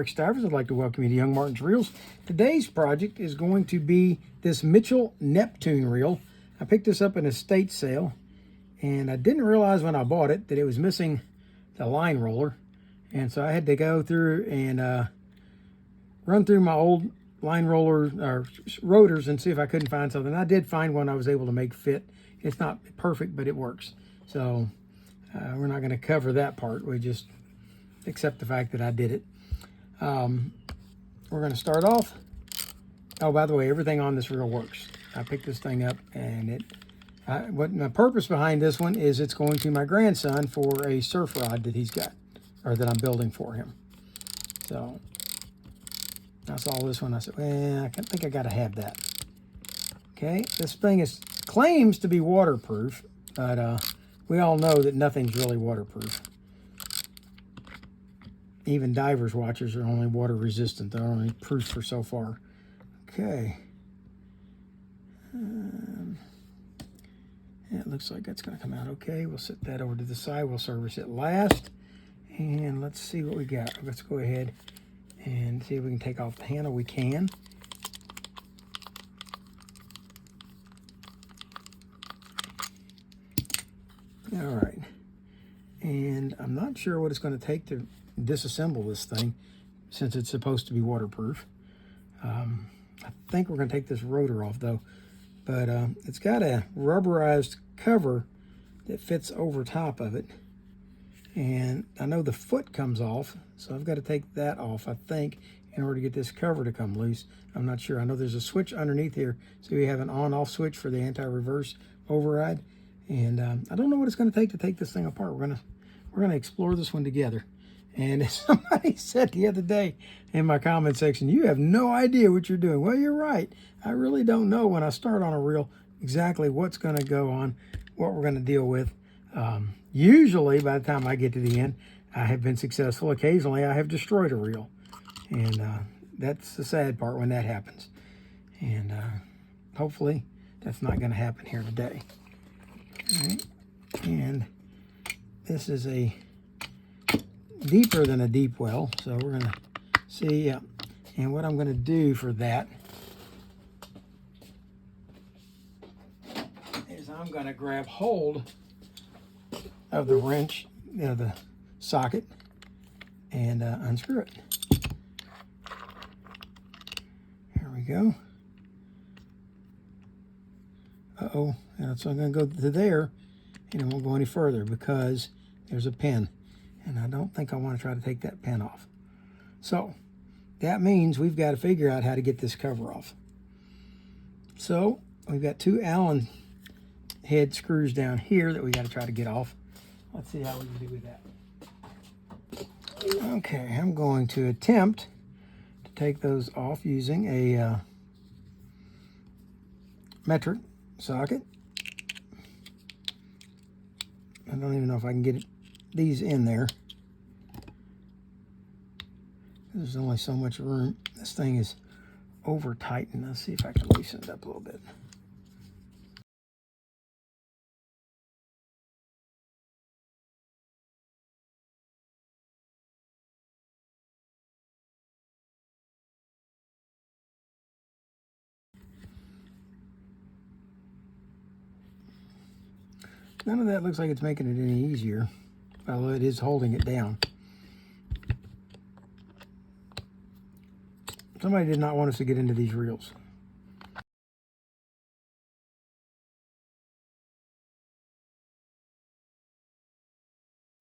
Rick Stivers. I'd like to welcome you to Young Martin's Reels. Today's project is going to be this Mitchell Neptune reel. I picked this up in a estate sale, and I didn't realize when I bought it that it was missing the line roller. And so I had to go through and run through my old line rollers or rotors and see if I couldn't find something. I did find one I was able to make fit. It's not perfect, but it works. So we're not going to cover that part. We just accept the fact that I did it. We're going to start off. Oh, by the way, everything on this reel works. I picked this thing up, and what my purpose behind this one is it's going to my grandson for a surf rod that he's got, or that I'm building for him. So I saw this one. I said, well, I think I got to have that. Okay, this thing claims to be waterproof, but we all know that nothing's really waterproof. Even divers' watches are only water resistant. They're only proof for so far. Okay. It looks like that's going to come out okay. We'll set that over to the side. We'll service it last. And let's see what we got. Let's go ahead and see if we can take off the handle. We can. All right. And I'm not sure what it's going to take to disassemble this thing, since it's supposed to be waterproof. I think we're going to take this rotor off though, but it's got a rubberized cover that fits over top of it, and I know the foot comes off, so I've got to take that off, I think, in order to get this cover to come loose. I'm not sure. I know there's a switch underneath here, so we have an on-off switch for the anti-reverse override, and I don't know what it's going to take this thing apart. We're gonna explore this one together. And somebody said the other day in my comment section, you have no idea what you're doing. Well, you're right. I really don't know when I start on a reel exactly what's going to go on, what we're going to deal with. Usually, by the time I get to the end, I have been successful. Occasionally, I have destroyed a reel. And that's the sad part when that happens. And hopefully, that's not going to happen here today. All right. And this is a deeper than a deep well, so we're going to see. And what I'm going to do for that is I'm going to grab hold of the wrench, the socket, and unscrew it. Here we go. Uh-oh. And so I'm going to go to there, and it won't go any further because there's a pin. And I don't think I want to try to take that pin off. So that means we've got to figure out how to get this cover off. So we've got two Allen head screws down here that we got to try to get off. Let's see how we can do with that. Okay, I'm going to attempt to take those off using a metric socket. I don't even know if I can get these in there. There's only so much room. This thing is over tightened. Let's see if I can loosen it up a little bit. None of that looks like it's making it any easier, although it is holding it down. Somebody did not want us to get into these reels.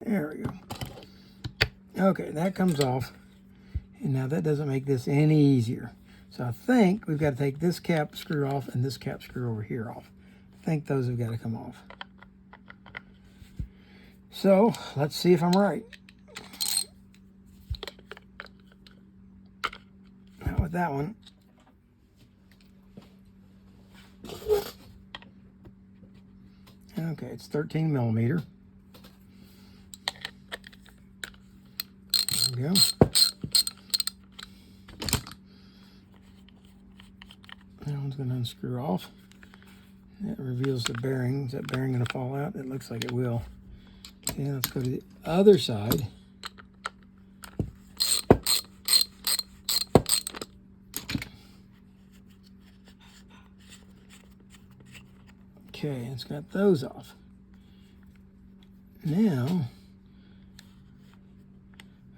There we go. Okay, that comes off. And now that doesn't make this any easier. So I think we've got to take this cap screw off and this cap screw over here off. I think those have got to come off. So let's see if I'm right. Not with that one. Okay, it's 13 millimeter. There we go. That one's going to unscrew off. That reveals the bearing. Is that bearing going to fall out? It looks like it will. Okay, let's go to the other side. Okay, it's got those off. Now,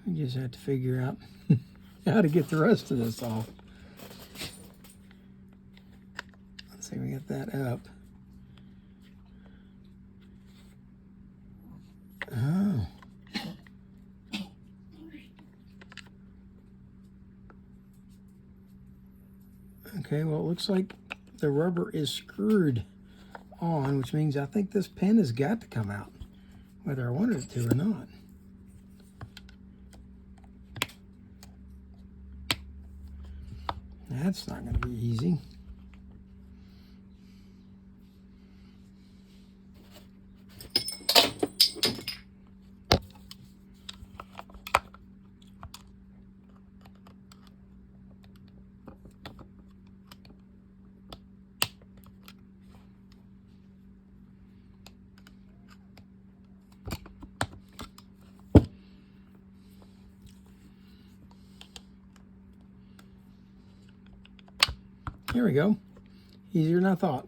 we just have to figure out how to get the rest of this off. Let's see, we got that up. Oh. Okay, well, it looks like the rubber is screwed on, which means I think this pin has got to come out, whether I wanted it to or not. That's not going to be easy. There we go. Easier than I thought.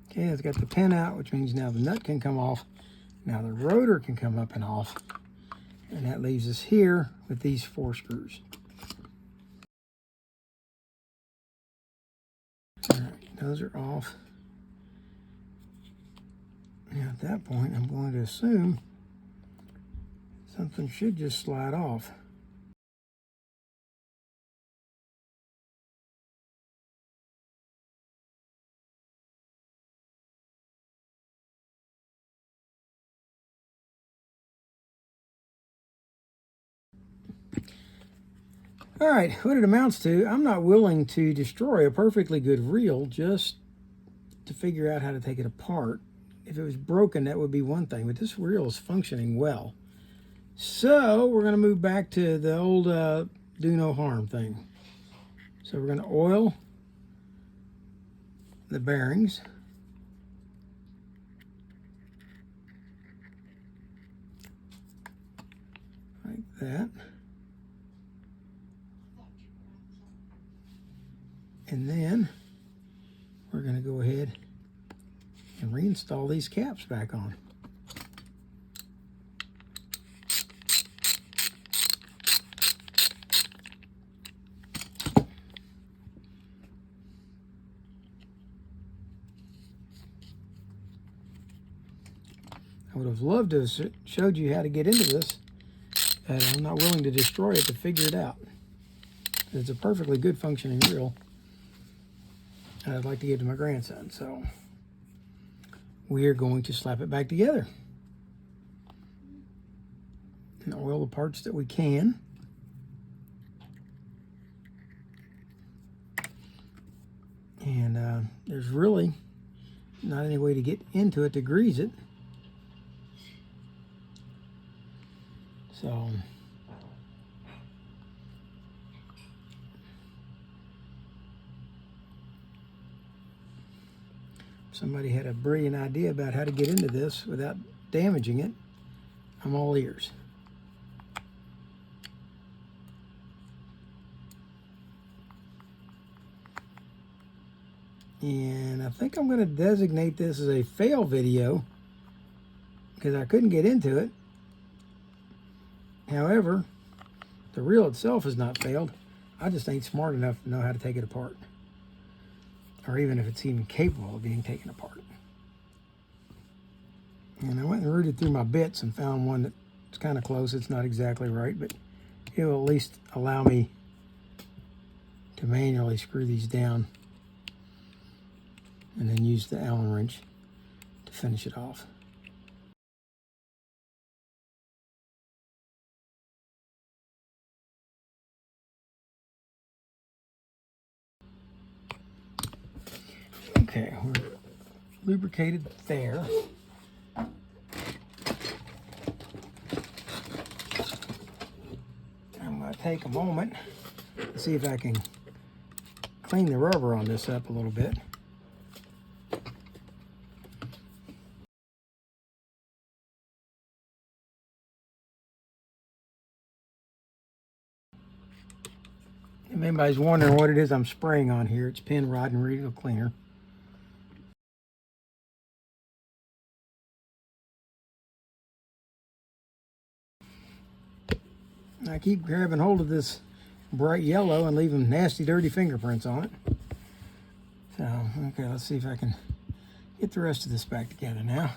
Okay, it's got the pin out, which means now the nut can come off. Now the rotor can come up and off. And that leaves us here with these 4 screws. All right, those are off. Now at that point, I'm going to assume something should just slide off. All right, what it amounts to, I'm not willing to destroy a perfectly good reel just to figure out how to take it apart. If it was broken, that would be one thing, but this reel is functioning well. So we're going to move back to the old do no harm thing. So we're going to oil the bearings. Like that. And then we're going to go ahead and reinstall these caps back on. I would have loved to have showed you how to get into this, but I'm not willing to destroy it to figure it out. It's a perfectly good functioning reel. I'd like to give to my grandson, so we are going to slap it back together and oil the parts that we can. And there's really not any way to get into it to grease it. So somebody had a brilliant idea about how to get into this without damaging it, I'm all ears. And I think I'm going to designate this as a fail video because I couldn't get into it. However, the reel itself has not failed. I just ain't smart enough to know how to take it apart, or even if it's even capable of being taken apart. And I went and rooted through my bits and found one that's kind of close. It's not exactly right, but it will at least allow me to manually screw these down and then use the Allen wrench to finish it off. Okay, we're lubricated there. I'm going to take a moment and see if I can clean the rubber on this up a little bit. If anybody's wondering what it is I'm spraying on here, it's pin rod and reel cleaner. I keep grabbing hold of this bright yellow and leaving nasty, dirty fingerprints on it. So, okay, let's see if I can get the rest of this back together now.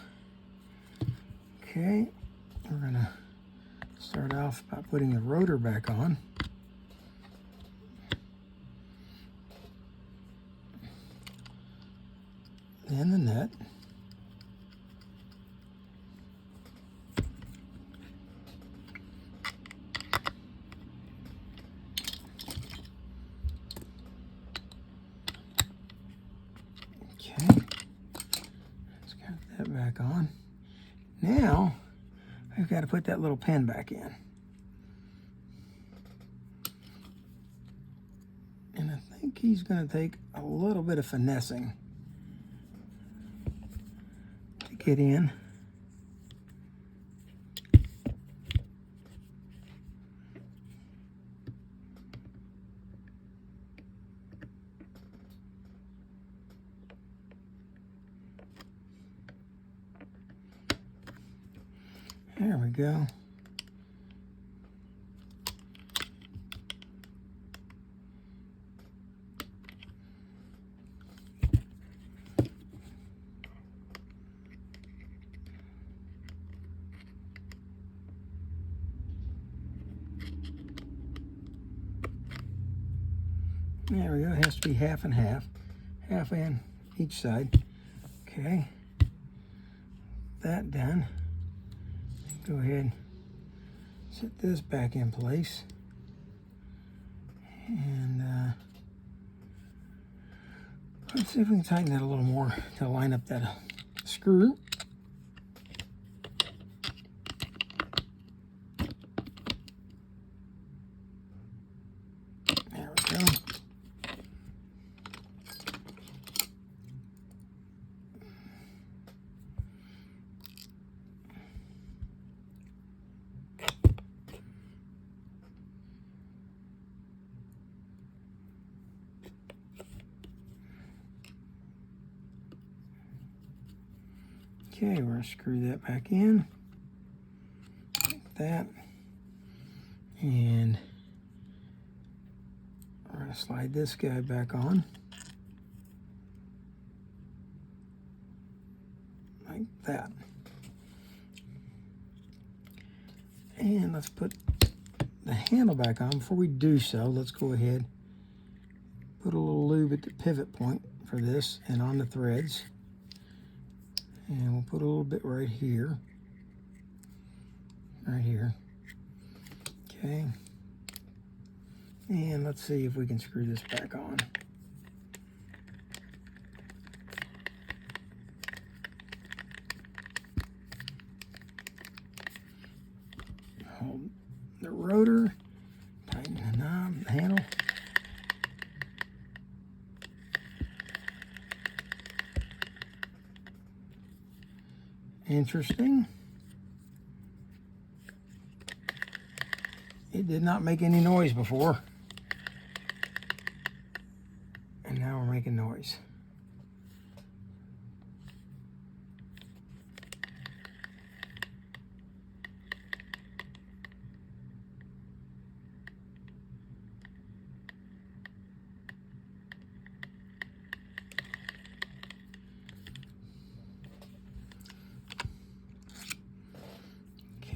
Okay, we're gonna start off by putting the rotor back on. Then the nut. Okay, let's got that back on. Now, I've got to put that little pin back in. And I think he's going to take a little bit of finessing to get in. There we go. There we go. It has to be half and half. Half in each side. Okay. That done. Go ahead, set this back in place, and let's see if we can tighten that a little more to line up that screw. There we go. Okay, we're going to screw that back in, like that, and we're going to slide this guy back on, like that. And let's put the handle back on. Before we do so, let's go ahead, put a little lube at the pivot point for this and on the threads. And we'll put a little bit right here. Right here. Okay. And let's see if we can screw this back on. Hold the rotor, tighten the knob, the handle. Interesting. It did not make any noise before. And now we're making noise.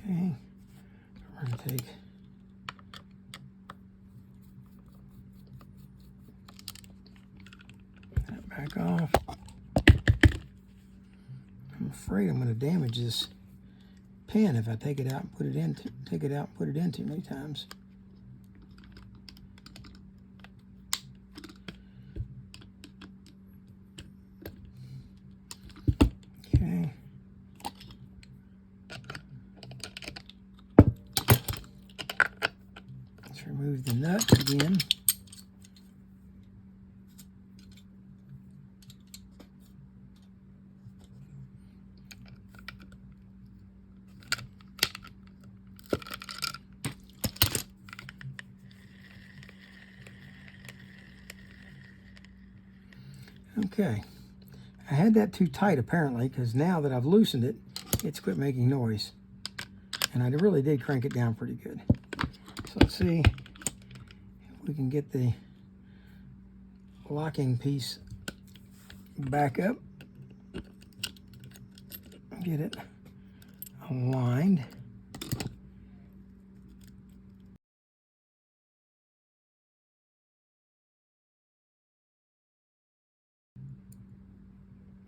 Okay, we're going to take that back off. I'm afraid I'm going to damage this pin if I take it out and put it in. Take it out and put it in too many times. Okay. Let's remove the nut again. Okay, I had that too tight apparently, because now that I've loosened it, it's quit making noise. And I really did crank it down pretty good. So let's see if we can get the locking piece back up. Get it aligned.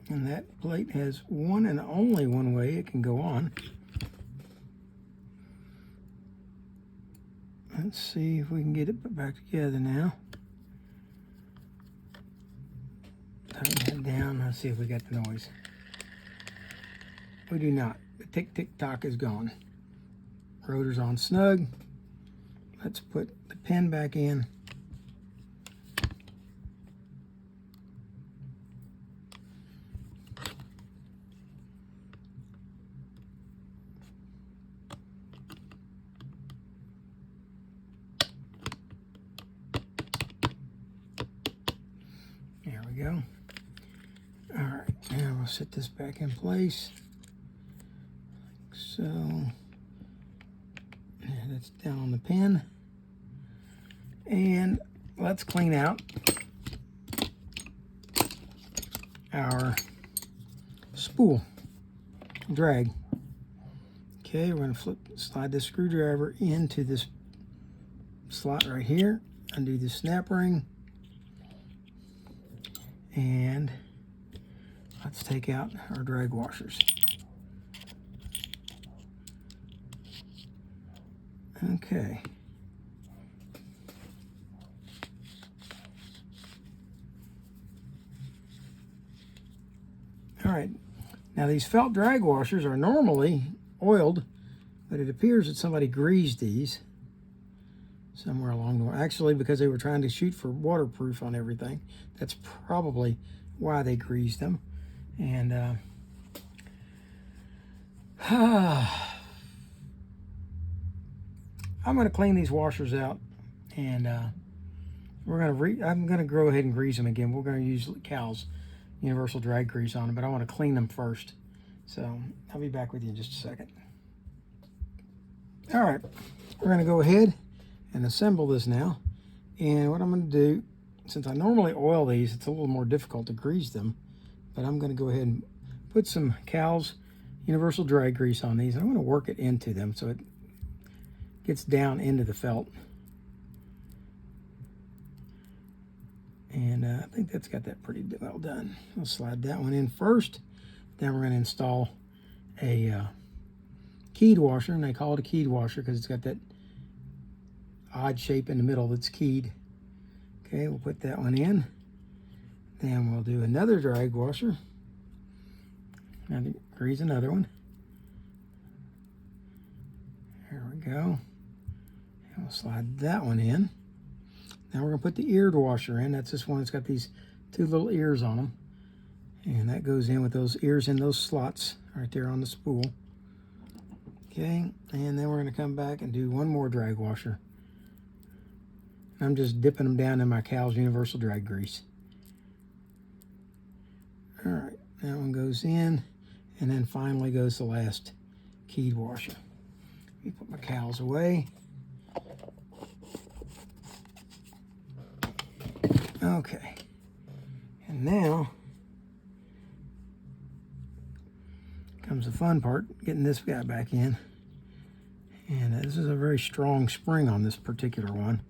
And that plate has one and only one way it can go on. Let's see if we can get it put back together now. Tighten that down. Let's see if we got the noise. We do not. The tick-tick-tock is gone. Rotor's on snug. Let's put the pin back in. There we go. All right, now we'll set this back in place. Like so. Yeah, that's down on the pin. And let's clean out our spool drag. Okay, we're going to slide this screwdriver into this slot right here, undo the snap ring, and let's take out our drag washers. Okay. All right. Now these felt drag washers are normally oiled, but it appears that somebody greased these somewhere along the way. Actually, because they were trying to shoot for waterproof on everything. That's probably why they greased them. And I'm going to clean these washers out, and I'm going to go ahead and grease them again. We're going to use Cal's universal drag grease on them, but I want to clean them first. So I'll be back with you in just a second. All right, we're going to go ahead and assemble this now. And what I'm going to do, since I normally oil these, it's a little more difficult to grease them, but I'm going to go ahead and put some Cal's universal drag grease on these. I'm going to work it into them so it gets down into the felt. And I think that's got that pretty well done. I'll slide that one in first. Then we're going to install a keyed washer, and they call it a keyed washer because it's got that odd shape in the middle that's keyed. Okay, we'll put that one in. Then we'll do another drag washer. And grease another one. There we go. And we'll slide that one in. Now we're going to put the eared washer in. That's this one that's got these two little ears on them. And that goes in with those ears in those slots right there on the spool. Okay, and then we're going to come back and do one more drag washer. I'm just dipping them down in my Cal's universal drag grease. All right, that one goes in, and then finally goes the last keyed washer. Let me put my Cal's away. Okay, and now comes the fun part, getting this guy back in. And this is a very strong spring on this particular one.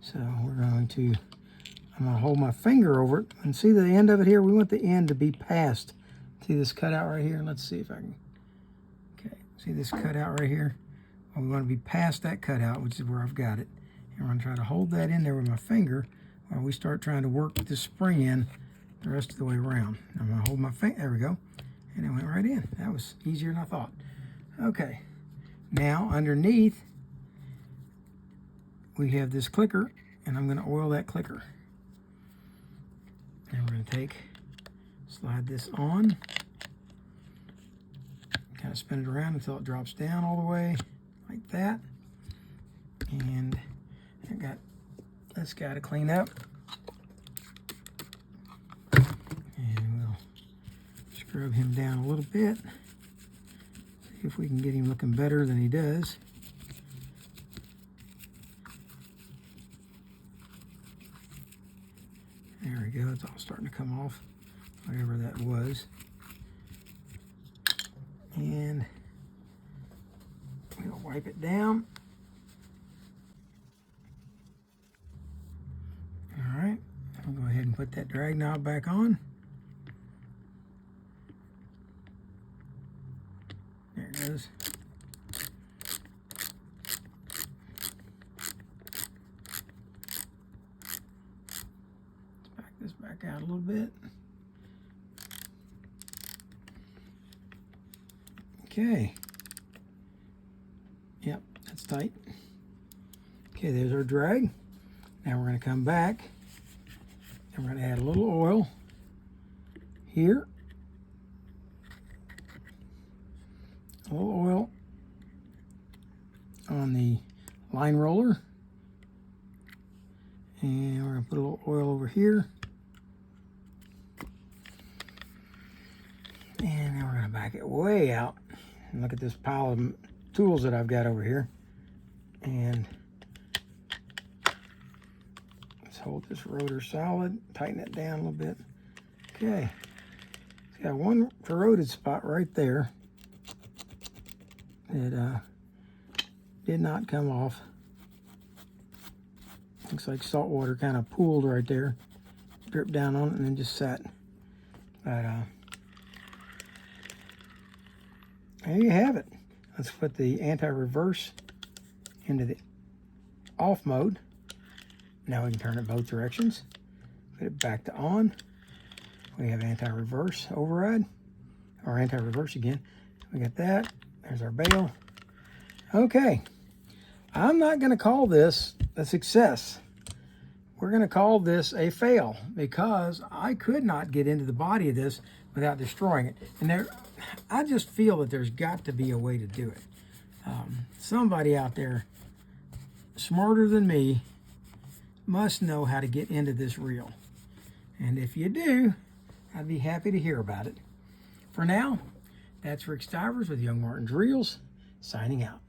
So I'm going to hold my finger over it and see the end of it here. We want the end to be past. See this cutout right here? Let's see if I can. Okay, see this cutout right here? Well, we want to be past that cutout, which is where I've got it. And we're going to try to hold that in there with my finger while we start trying to work this spring in the rest of the way around. I'm going to hold my finger. There we go. And it went right in. That was easier than I thought. Okay. Now, underneath, we have this clicker, and I'm going to oil that clicker. And we're going to slide this on, kind of spin it around until it drops down all the way, like that. And I got this guy to clean up. And we'll scrub him down a little bit. See if we can get him looking better than he does. starting to come off, whatever that was. And we'll wipe it down. All right, I'll go ahead and put that drag knob back on. There it is. Let's back this back out a little bit. Okay. Yep, that's tight. Okay, there's our drag. Now we're going to come back and we're going to add a little oil here. A little oil on the line roller. And we're going to put a little oil over here. And then we're going to back it way out. And look at this pile of tools that I've got over here. And let's hold this rotor solid, tighten it down a little bit. Okay, it's got one corroded spot right there that did not come off. Looks like salt water kind of pooled right there, dripped down on it and then just sat. But there you have it. Let's put the anti-reverse into the off mode. Now we can turn it both directions. Put it back to on. We have anti-reverse override, or anti-reverse again. We got that. There's our bail. Okay. I'm not going to call this a success. We're going to call this a fail because I could not get into the body of this without destroying it. And I just feel that there's got to be a way to do it. Somebody out there smarter than me must know how to get into this reel. And if you do, I'd be happy to hear about it. For now, that's Rick Stivers with Young Martin's Reels, signing out.